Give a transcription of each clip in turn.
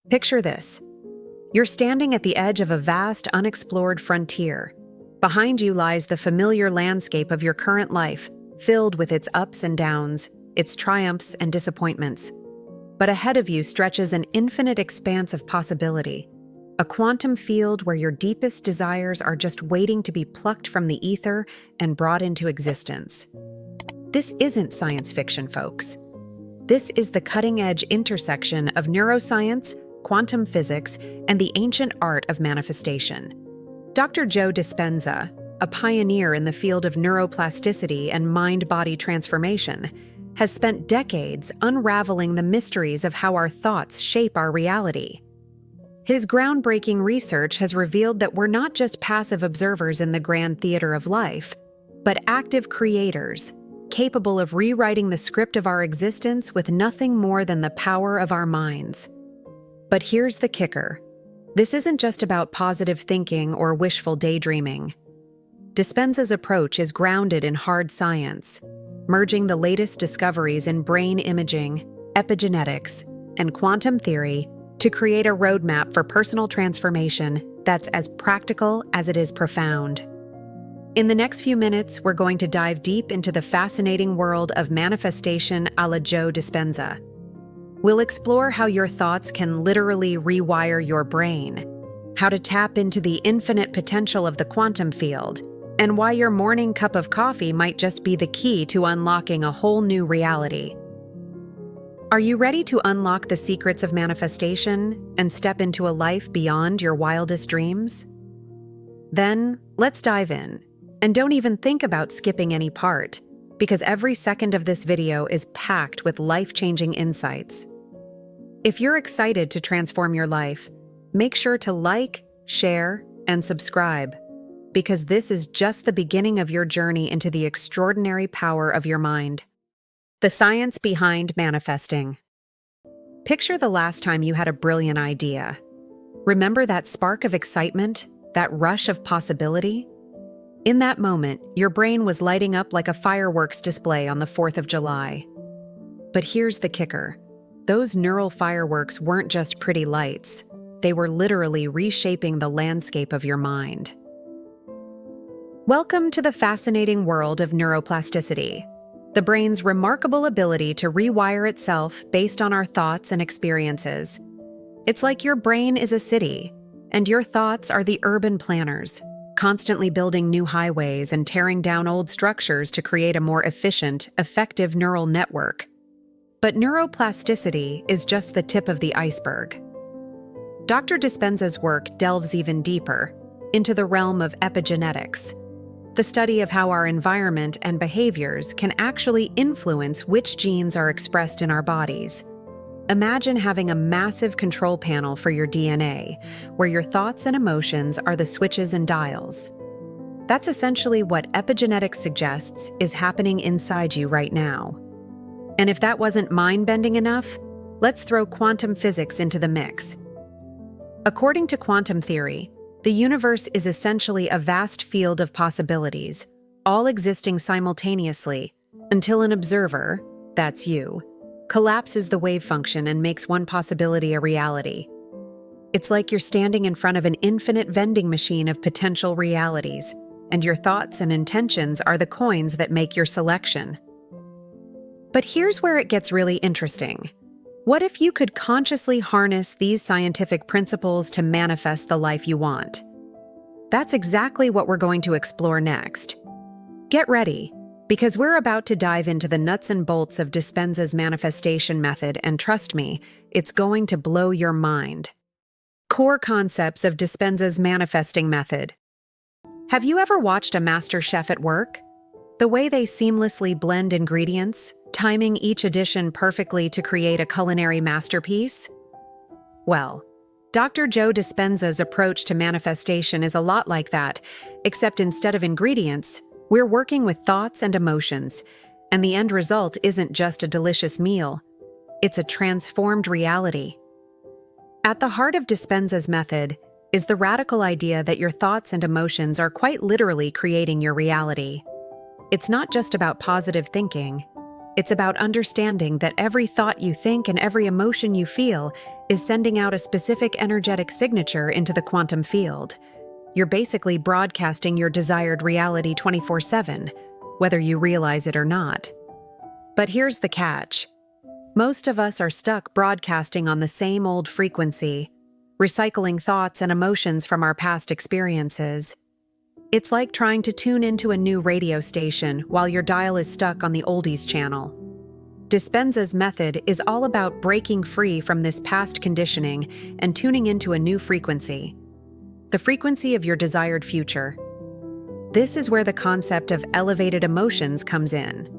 Picture this. You're standing at the edge of a vast, unexplored frontier. Behind you lies the familiar landscape of your current life, filled with its ups and downs, its triumphs and disappointments. But ahead of you stretches an infinite expanse of possibility, a quantum field where your deepest desires are just waiting to be plucked from the ether and brought into existence. This isn't science fiction, folks. This is the cutting-edge intersection of neuroscience, quantum physics, and the ancient art of manifestation. Dr. Joe Dispenza, a pioneer in the field of neuroplasticity and mind-body transformation, has spent decades unraveling the mysteries of how our thoughts shape our reality. His groundbreaking research has revealed that we're not just passive observers in the grand theater of life, but active creators, capable of rewriting the script of our existence with nothing more than the power of our minds. But here's the kicker. This isn't just about positive thinking or wishful daydreaming. Dispenza's approach is grounded in hard science, merging the latest discoveries in brain imaging, epigenetics, and quantum theory to create a roadmap for personal transformation that's as practical as it is profound. In the next few minutes, we're going to dive deep into the fascinating world of manifestation a la Joe Dispenza. We'll explore how your thoughts can literally rewire your brain, how to tap into the infinite potential of the quantum field, and why your morning cup of coffee might just be the key to unlocking a whole new reality. Are you ready to unlock the secrets of manifestation and step into a life beyond your wildest dreams? Then, let's dive in. And don't even think about skipping any part, because every second of this video is packed with life-changing insights. If you're excited to transform your life, make sure to like, share, and subscribe, because this is just the beginning of your journey into the extraordinary power of your mind. The science behind manifesting. Picture the last time you had a brilliant idea. Remember that spark of excitement, that rush of possibility? In that moment, your brain was lighting up like a fireworks display on the 4th of July. But here's the kicker. Those neural fireworks weren't just pretty lights. They were literally reshaping the landscape of your mind. Welcome to the fascinating world of neuroplasticity, the brain's remarkable ability to rewire itself based on our thoughts and experiences. It's like your brain is a city, and your thoughts are the urban planners, constantly building new highways and tearing down old structures to create a more efficient, effective neural network. But neuroplasticity is just the tip of the iceberg. Dr. Dispenza's work delves even deeper into the realm of epigenetics, the study of how our environment and behaviors can actually influence which genes are expressed in our bodies. Imagine having a massive control panel for your DNA, where your thoughts and emotions are the switches and dials. That's essentially what epigenetics suggests is happening inside you right now. And if that wasn't mind-bending enough, let's throw quantum physics into the mix. According to quantum theory, the universe is essentially a vast field of possibilities, all existing simultaneously, until an observer, that's you, collapses the wave function and makes one possibility a reality. It's like you're standing in front of an infinite vending machine of potential realities, and your thoughts and intentions are the coins that make your selection. But here's where it gets really interesting. What if you could consciously harness these scientific principles to manifest the life you want? That's exactly what we're going to explore next. Get ready, because we're about to dive into the nuts and bolts of Dispenza's manifestation method, and trust me, it's going to blow your mind. Core concepts of Dispenza's manifesting method. Have you ever watched a master chef at work? The way they seamlessly blend ingredients, timing each addition perfectly to create a culinary masterpiece? Well, Dr. Joe Dispenza's approach to manifestation is a lot like that, except instead of ingredients, we're working with thoughts and emotions, and the end result isn't just a delicious meal. It's a transformed reality. At the heart of Dispenza's method is the radical idea that your thoughts and emotions are quite literally creating your reality. It's not just about positive thinking. It's about understanding that every thought you think and every emotion you feel is sending out a specific energetic signature into the quantum field. You're basically broadcasting your desired reality 24/7, whether you realize it or not. But here's the catch. Most of us are stuck broadcasting on the same old frequency, recycling thoughts and emotions from our past experiences. It's like trying to tune into a new radio station while your dial is stuck on the oldies channel. Dispenza's method is all about breaking free from this past conditioning and tuning into a new frequency, the frequency of your desired future. This is where the concept of elevated emotions comes in.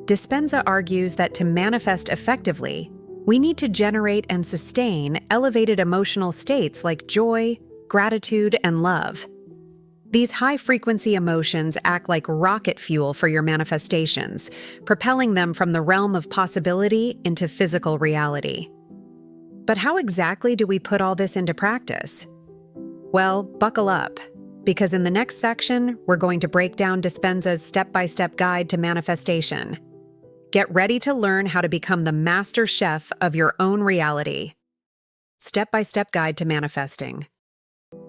Dispenza argues that to manifest effectively, we need to generate and sustain elevated emotional states like joy, gratitude, and love. These high-frequency emotions act like rocket fuel for your manifestations, propelling them from the realm of possibility into physical reality. But how exactly do we put all this into practice? Well, buckle up, because in the next section, we're going to break down Dispenza's step-by-step guide to manifestation. Get ready to learn how to become the master chef of your own reality. Step-by-step guide to manifesting.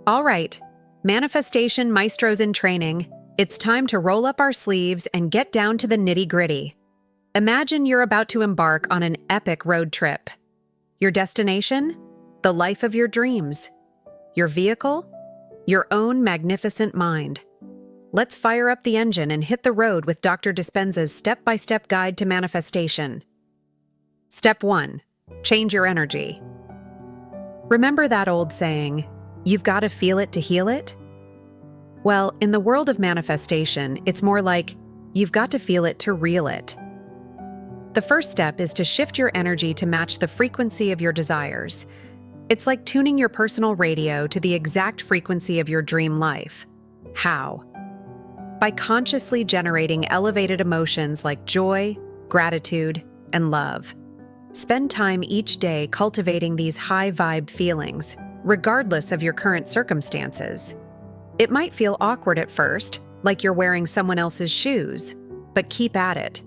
All right. Manifestation maestros in training, it's time to roll up our sleeves and get down to the nitty-gritty. Imagine you're about to embark on an epic road trip. Your destination? The life of your dreams. Your vehicle? Your own magnificent mind. Let's fire up the engine and hit the road with Dr. Dispenza's step-by-step guide to manifestation. Step 1. Change your energy. Remember that old saying, "You've got to feel it to heal it"? Well, in the world of manifestation, it's more like, you've got to feel it to reel it. The first step is to shift your energy to match the frequency of your desires. It's like tuning your personal radio to the exact frequency of your dream life. How? By consciously generating elevated emotions like joy, gratitude, and love. Spend time each day cultivating these high-vibe feelings, regardless of your current circumstances. It might feel awkward at first, like you're wearing someone else's shoes, but keep at it.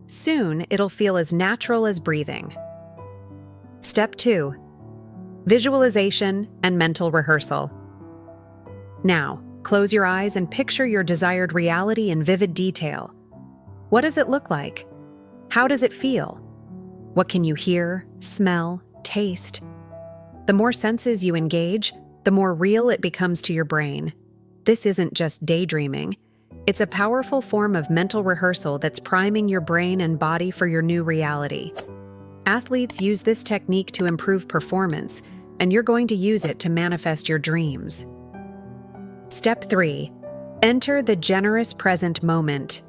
Soon, it'll feel as natural as breathing. Step 2. Visualization and mental rehearsal. Now, close your eyes and picture your desired reality in vivid detail. What does it look like? How does it feel? What can you hear, smell, taste? The more senses you engage, the more real it becomes to your brain. This isn't just daydreaming. It's a powerful form of mental rehearsal that's priming your brain and body for your new reality. Athletes use this technique to improve performance, and you're going to use it to manifest your dreams. Step 3. Enter the generous present moment.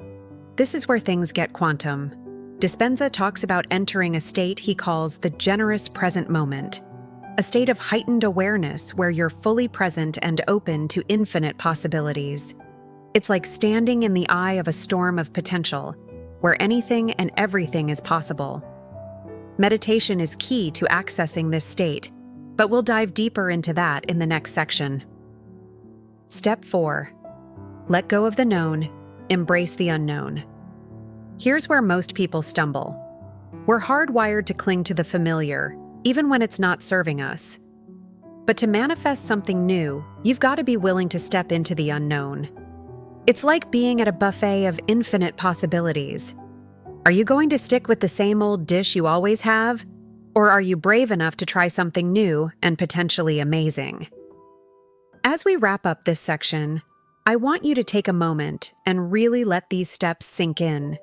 This is where things get quantum. Dispenza talks about entering a state he calls the generous present moment. A state of heightened awareness where you're fully present and open to infinite possibilities. It's like standing in the eye of a storm of potential, where anything and everything is possible. Meditation is key to accessing this state, but we'll dive deeper into that in the next section. Step 4. Let go of the known, embrace the unknown. Here's where most people stumble. We're hardwired to cling to the familiar, even when it's not serving us. But to manifest something new, you've got to be willing to step into the unknown. It's like being at a buffet of infinite possibilities. Are you going to stick with the same old dish you always have? Or are you brave enough to try something new and potentially amazing? As we wrap up this section, I want you to take a moment and really let these steps sink in.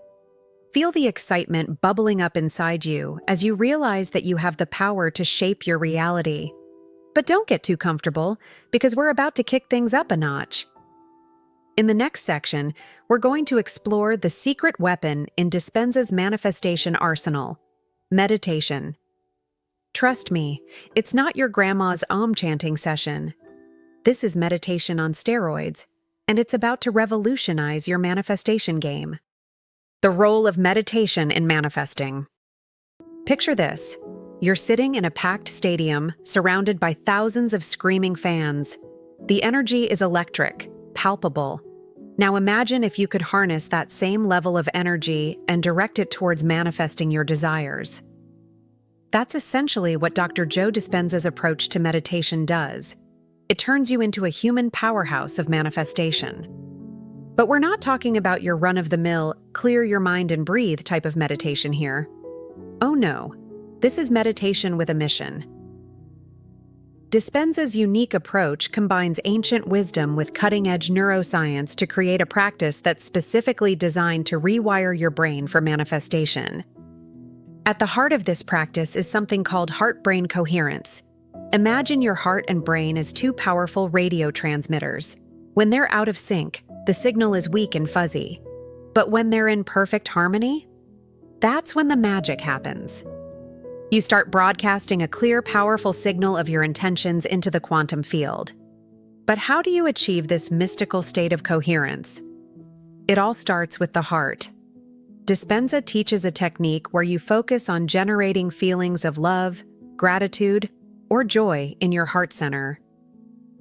Feel the excitement bubbling up inside you as you realize that you have the power to shape your reality. But don't get too comfortable, because we're about to kick things up a notch. In the next section, we're going to explore the secret weapon in Dispenza's manifestation arsenal: meditation. Trust me, it's not your grandma's chanting session. This is meditation on steroids, and it's about to revolutionize your manifestation game. The role of meditation in manifesting. Picture this. You're sitting in a packed stadium, surrounded by thousands of screaming fans. The energy is electric, palpable. Now imagine if you could harness that same level of energy and direct it towards manifesting your desires. That's essentially what Dr. Joe Dispenza's approach to meditation does. It turns you into a human powerhouse of manifestation. But we're not talking about your run-of-the-mill, clear your mind and breathe type of meditation here. Oh no, this is meditation with a mission. Dispenza's unique approach combines ancient wisdom with cutting-edge neuroscience to create a practice that's specifically designed to rewire your brain for manifestation. At the heart of this practice is something called heart-brain coherence. Imagine your heart and brain as two powerful radio transmitters. When they're out of sync, the signal is weak and fuzzy. But when they're in perfect harmony, that's when the magic happens. You start broadcasting a clear, powerful signal of your intentions into the quantum field. But how do you achieve this mystical state of coherence? It all starts with the heart. Dispenza teaches a technique where you focus on generating feelings of love, gratitude, or joy in your heart center.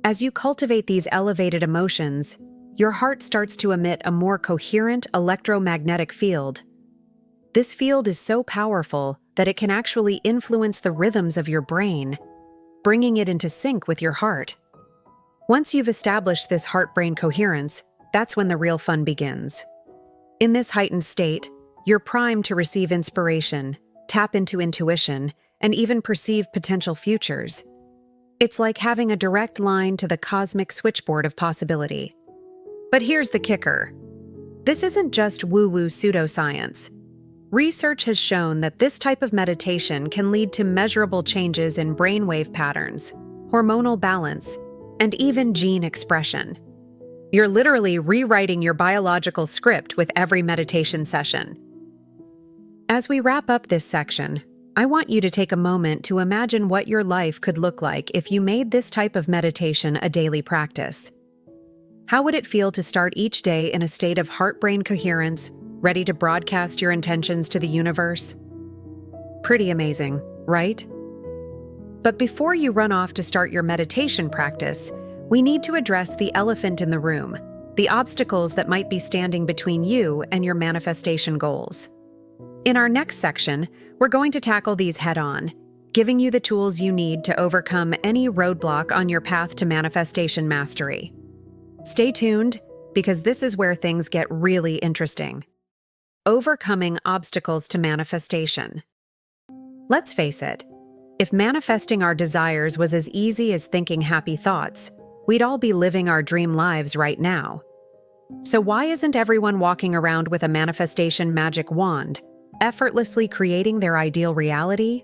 As you cultivate these elevated emotions, your heart starts to emit a more coherent electromagnetic field. This field is so powerful that it can actually influence the rhythms of your brain, bringing it into sync with your heart. Once you've established this heart-brain coherence, that's when the real fun begins. In this heightened state, you're primed to receive inspiration, tap into intuition, and even perceive potential futures. It's like having a direct line to the cosmic switchboard of possibility. But here's the kicker. This isn't just woo-woo pseudoscience. Research has shown that this type of meditation can lead to measurable changes in brainwave patterns, hormonal balance, and even gene expression. You're literally rewriting your biological script with every meditation session. As we wrap up this section, I want you to take a moment to imagine what your life could look like if you made this type of meditation a daily practice. How would it feel to start each day in a state of heart-brain coherence, ready to broadcast your intentions to the universe? Pretty amazing, right? But before you run off to start your meditation practice, we need to address the elephant in the room, the obstacles that might be standing between you and your manifestation goals. In our next section, we're going to tackle these head-on, giving you the tools you need to overcome any roadblock on your path to manifestation mastery. Stay tuned, because this is where things get really interesting. Overcoming obstacles to manifestation. Let's face it, if manifesting our desires was as easy as thinking happy thoughts, we'd all be living our dream lives right now. So why isn't everyone walking around with a manifestation magic wand, effortlessly creating their ideal reality?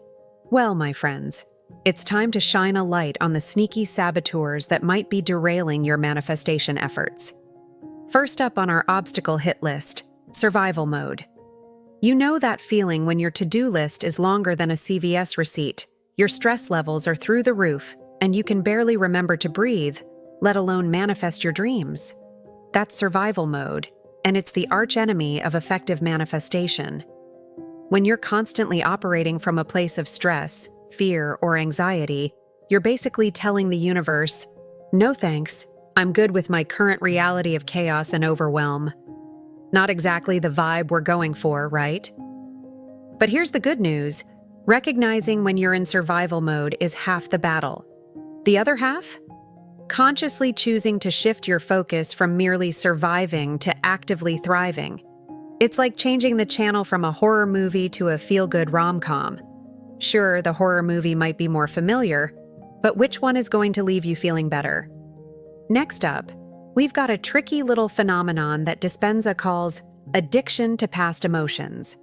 Well, my friends, it's time to shine a light on the sneaky saboteurs that might be derailing your manifestation efforts. First up on our obstacle hit list, survival mode. You know that feeling when your to-do list is longer than a CVS receipt, your stress levels are through the roof, and you can barely remember to breathe, let alone manifest your dreams. That's survival mode, and it's the archenemy of effective manifestation. When you're constantly operating from a place of stress, fear, or anxiety, you're basically telling the universe, "No thanks, I'm good with my current reality of chaos and overwhelm." Not exactly the vibe we're going for, right? But here's the good news. Recognizing when you're in survival mode is half the battle. The other half? Consciously choosing to shift your focus from merely surviving to actively thriving. It's like changing the channel from a horror movie to a feel-good rom-com. Sure, the horror movie might be more familiar, but which one is going to leave you feeling better? Next up, we've got a tricky little phenomenon that Dispenza calls addiction to past emotions.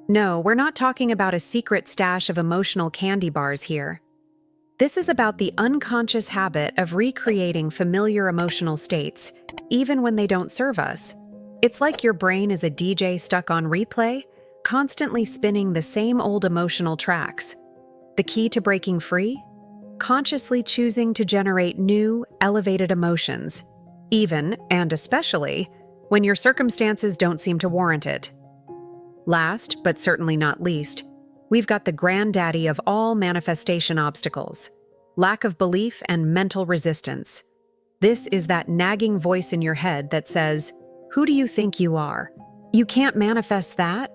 No, we're not talking about a secret stash of emotional candy bars here. This is about the unconscious habit of recreating familiar emotional states, even when they don't serve us. It's like your brain is a DJ stuck on replay, constantly spinning the same old emotional tracks. The key to breaking free? Consciously choosing to generate new, elevated emotions, even, and especially, when your circumstances don't seem to warrant it. Last, but certainly not least, we've got the granddaddy of all manifestation obstacles: lack of belief and mental resistance. This is that nagging voice in your head that says, "Who do you think you are? You can't manifest that."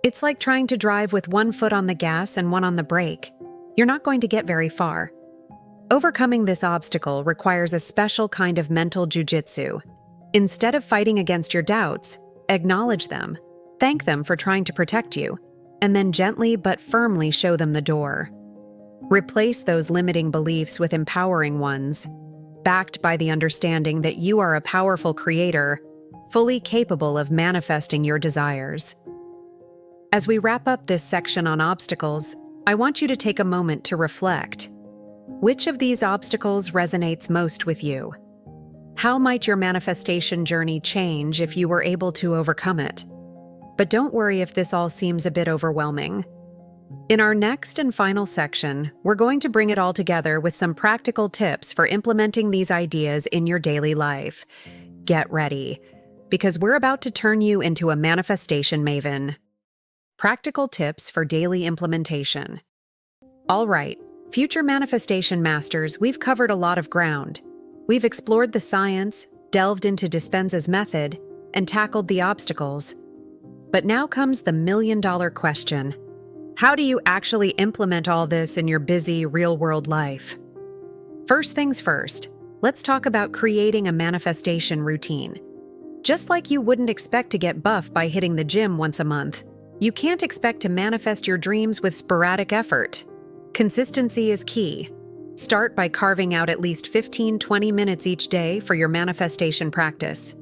It's like trying to drive with one foot on the gas and one on the brake. You're not going to get very far. Overcoming this obstacle requires a special kind of mental jujitsu. Instead of fighting against your doubts, acknowledge them, thank them for trying to protect you, and then gently but firmly show them the door. Replace those limiting beliefs with empowering ones, backed by the understanding that you are a powerful creator, fully capable of manifesting your desires. As we wrap up this section on obstacles, I want you to take a moment to reflect. Which of these obstacles resonates most with you? How might your manifestation journey change if you were able to overcome it? But don't worry if this all seems a bit overwhelming. In our next and final section, we're going to bring it all together with some practical tips for implementing these ideas in your daily life. Get ready, because we're about to turn you into a manifestation maven. Practical tips for daily implementation. All right, future manifestation masters, we've covered a lot of ground. We've explored the science, delved into Dispenza's method, and tackled the obstacles. But now comes the million-dollar question. How do you actually implement all this in your busy, real-world life? First things first, let's talk about creating a manifestation routine. Just like you wouldn't expect to get buff by hitting the gym once a month, you can't expect to manifest your dreams with sporadic effort. Consistency is key. Start by carving out at least 15-20 minutes each day for your manifestation practice.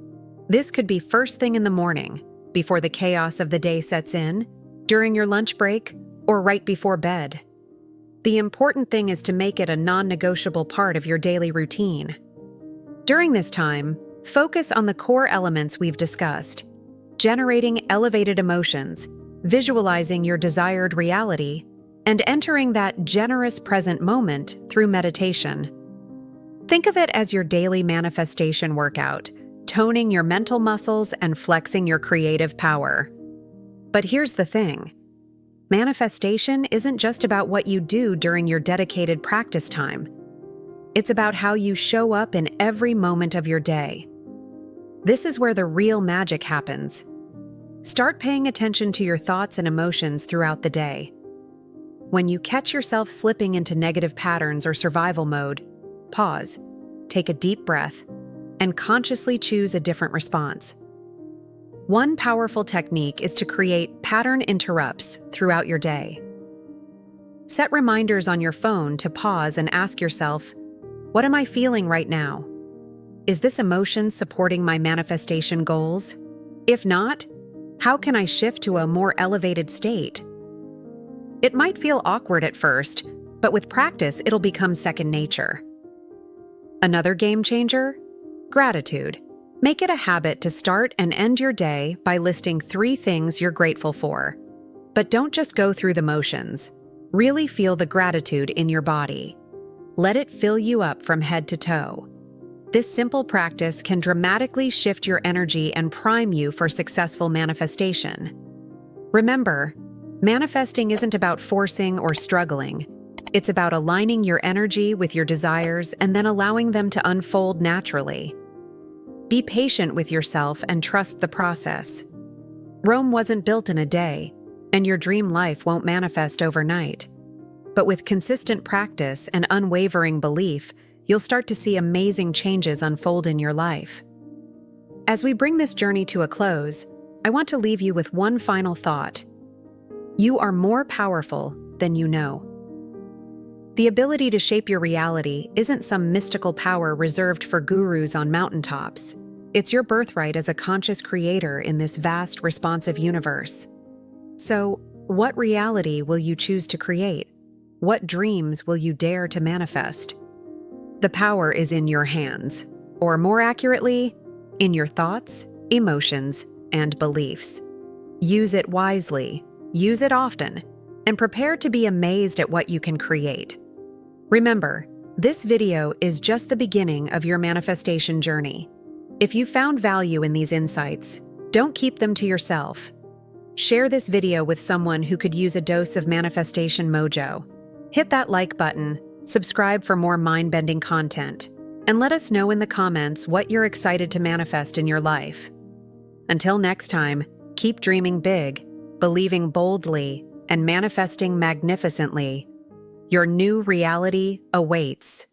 This could be first thing in the morning, before the chaos of the day sets in, during your lunch break, or right before bed. The important thing is to make it a non-negotiable part of your daily routine. During this time, focus on the core elements we've discussed: generating elevated emotions, visualizing your desired reality, and entering that generous present moment through meditation. Think of it as your daily manifestation workout, toning your mental muscles and flexing your creative power. But here's the thing. Manifestation isn't just about what you do during your dedicated practice time. It's about how you show up in every moment of your day. This is where the real magic happens. Start paying attention to your thoughts and emotions throughout the day. When you catch yourself slipping into negative patterns or survival mode, pause, take a deep breath, and consciously choose a different response. One powerful technique is to create pattern interrupts throughout your day. Set reminders on your phone to pause and ask yourself, what am I feeling right now? Is this emotion supporting my manifestation goals? If not, how can I shift to a more elevated state? It might feel awkward at first, but with practice, it'll become second nature. Another game changer? Gratitude. Make it a habit to start and end your day by listing 3 things you're grateful for. But don't just go through the motions. Really feel the gratitude in your body. Let it fill you up from head to toe. This simple practice can dramatically shift your energy and prime you for successful manifestation. Remember, manifesting isn't about forcing or struggling. It's about aligning your energy with your desires and then allowing them to unfold naturally. Be patient with yourself and trust the process. Rome wasn't built in a day, and your dream life won't manifest overnight. But with consistent practice and unwavering belief, you'll start to see amazing changes unfold in your life. As we bring this journey to a close, I want to leave you with one final thought. You are more powerful than you know. The ability to shape your reality isn't some mystical power reserved for gurus on mountaintops. It's your birthright as a conscious creator in this vast, responsive universe. So, what reality will you choose to create? What dreams will you dare to manifest? The power is in your hands, or more accurately, in your thoughts, emotions, and beliefs. Use it wisely, use it often, and prepare to be amazed at what you can create. Remember, this video is just the beginning of your manifestation journey. If you found value in these insights, don't keep them to yourself. Share this video with someone who could use a dose of manifestation mojo. Hit that like button, subscribe for more mind-bending content, And let us know in the comments what you're excited to manifest in your life. Until next time, keep dreaming big, believing boldly, and manifesting magnificently. Your new reality awaits.